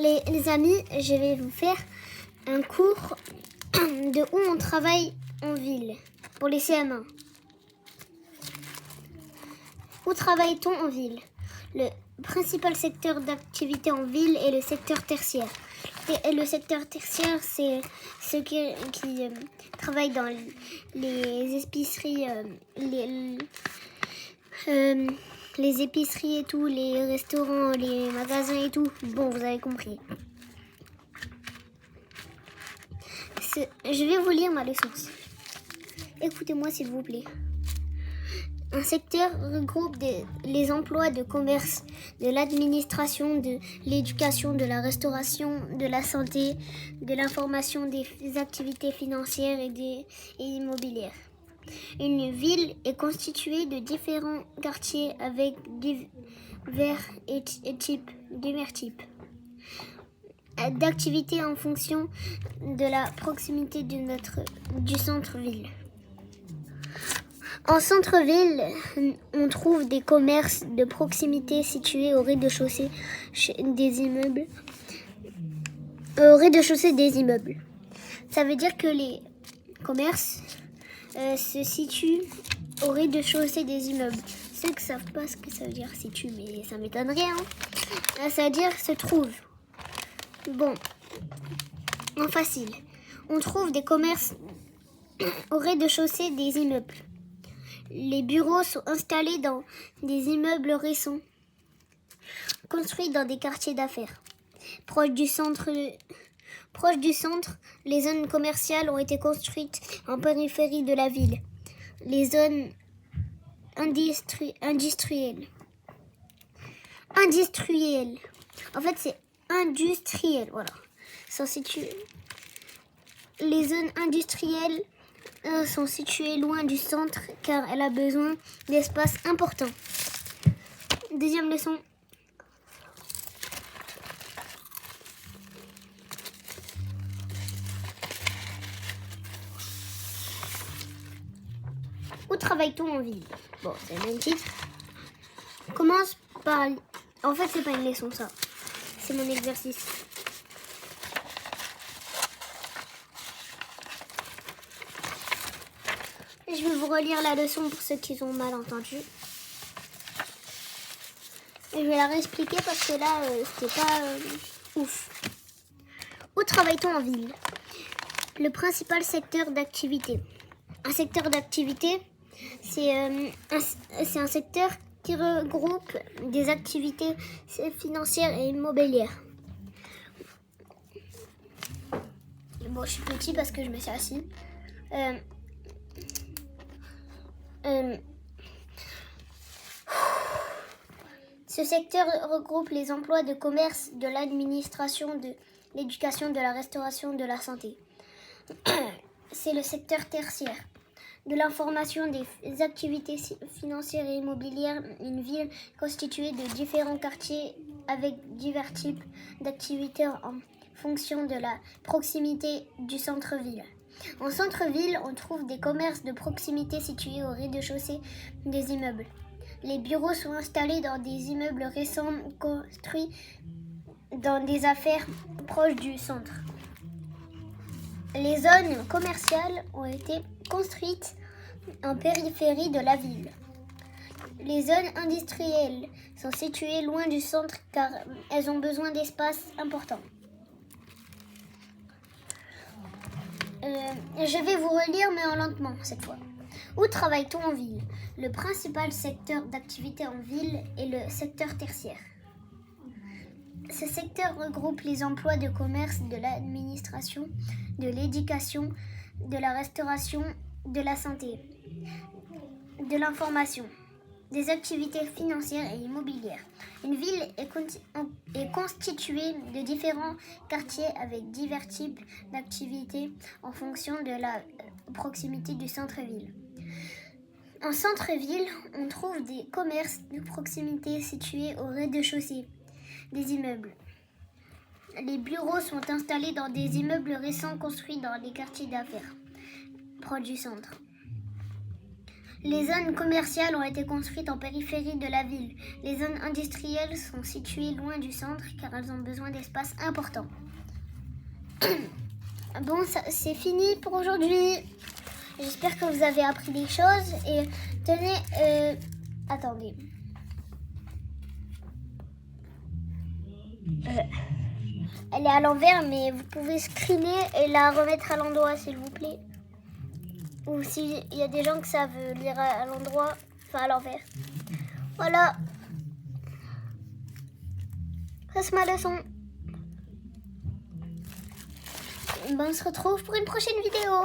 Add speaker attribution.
Speaker 1: Les amis, je vais vous faire un cours de où on travaille en ville pour les CM1. Où travaille-t-on en ville? Le principal secteur d'activité en ville est le secteur tertiaire. Et le secteur tertiaire, c'est ceux qui travaillent dans les épiceries, les épiceries et tout, les restaurants, les magasins et tout. Bon, vous avez compris. Je vais vous lire ma leçon. Écoutez-moi s'il vous plaît. Un secteur regroupe les emplois de commerce, de l'administration, de l'éducation, de la restauration, de la santé, de l'information, des activités financières et immobilières. Une ville est constituée de différents quartiers avec divers types d'activités en fonction de la proximité du centre-ville. En centre-ville, on trouve des commerces de proximité situés au rez-de-chaussée des immeubles. Ça veut dire que les commerces se situent au rez-de-chaussée des immeubles. Ceux qui ne savent pas ce que ça veut dire situe, mais ça m'étonnerait. Ça veut dire se trouve. Bon, en facile. On trouve des commerces au rez-de-chaussée des immeubles. Les bureaux sont installés dans des immeubles récents, construits dans des quartiers d'affaires. Proche du centre, les zones commerciales ont été construites en périphérie de la ville. Les zones industrielles. En fait, c'est industriel, voilà. Les zones industrielles sont situées loin du centre car elle a besoin d'espace important. Deuxième leçon. Où travaille-t-on en ville? Bon, c'est le même titre. Commence par... En fait, c'est pas une leçon, ça. C'est mon exercice. Je vais vous relire la leçon pour ceux qui ont mal entendu. Et je vais la réexpliquer parce que là, c'était pas ouf. Où travaille-t-on en ville? Le principal secteur d'activité. Un secteur d'activité, c'est un secteur qui regroupe des activités financières et immobilières. Bon, je suis petit parce que je me suis assis. Ce secteur regroupe les emplois de commerce, de l'administration, de l'éducation, de la restauration, de la santé. C'est le secteur tertiaire. De l'information, des activités financières et immobilières, une ville constituée de différents quartiers avec divers types d'activités en fonction de la proximité du centre-ville. En centre-ville, on trouve des commerces de proximité situés au rez-de-chaussée des immeubles. Les bureaux sont installés dans des immeubles récents construits dans des affaires proches du centre. Les zones commerciales ont été construites en périphérie de la ville. Les zones industrielles sont situées loin du centre car elles ont besoin d'espace important. Je vais vous relire mais en lentement cette fois. Où travaille-t-on en ville? Le principal secteur d'activité en ville est le secteur tertiaire. Ce secteur regroupe les emplois de commerce, de l'administration, de l'éducation, de la restauration, de la santé, de l'information, des activités financières et immobilières. Une ville est constituée de différents quartiers avec divers types d'activités en fonction de la proximité du centre-ville. En centre-ville, on trouve des commerces de proximité situés au rez-de-chaussée des immeubles. Les bureaux sont installés dans des immeubles récents construits dans les quartiers d'affaires, proches du centre. Les zones commerciales ont été construites en périphérie de la ville. Les zones industrielles sont situées loin du centre car elles ont besoin d'espaces importants. Bon, c'est fini pour aujourd'hui. J'espère que vous avez appris des choses et tenez, attendez. Elle est à l'envers, mais vous pouvez screener et la remettre à l'endroit, s'il vous plaît. Ou s'il y a des gens que savent lire à l'endroit, enfin à l'envers. Voilà. Ça, c'est ma leçon. On se retrouve pour une prochaine vidéo.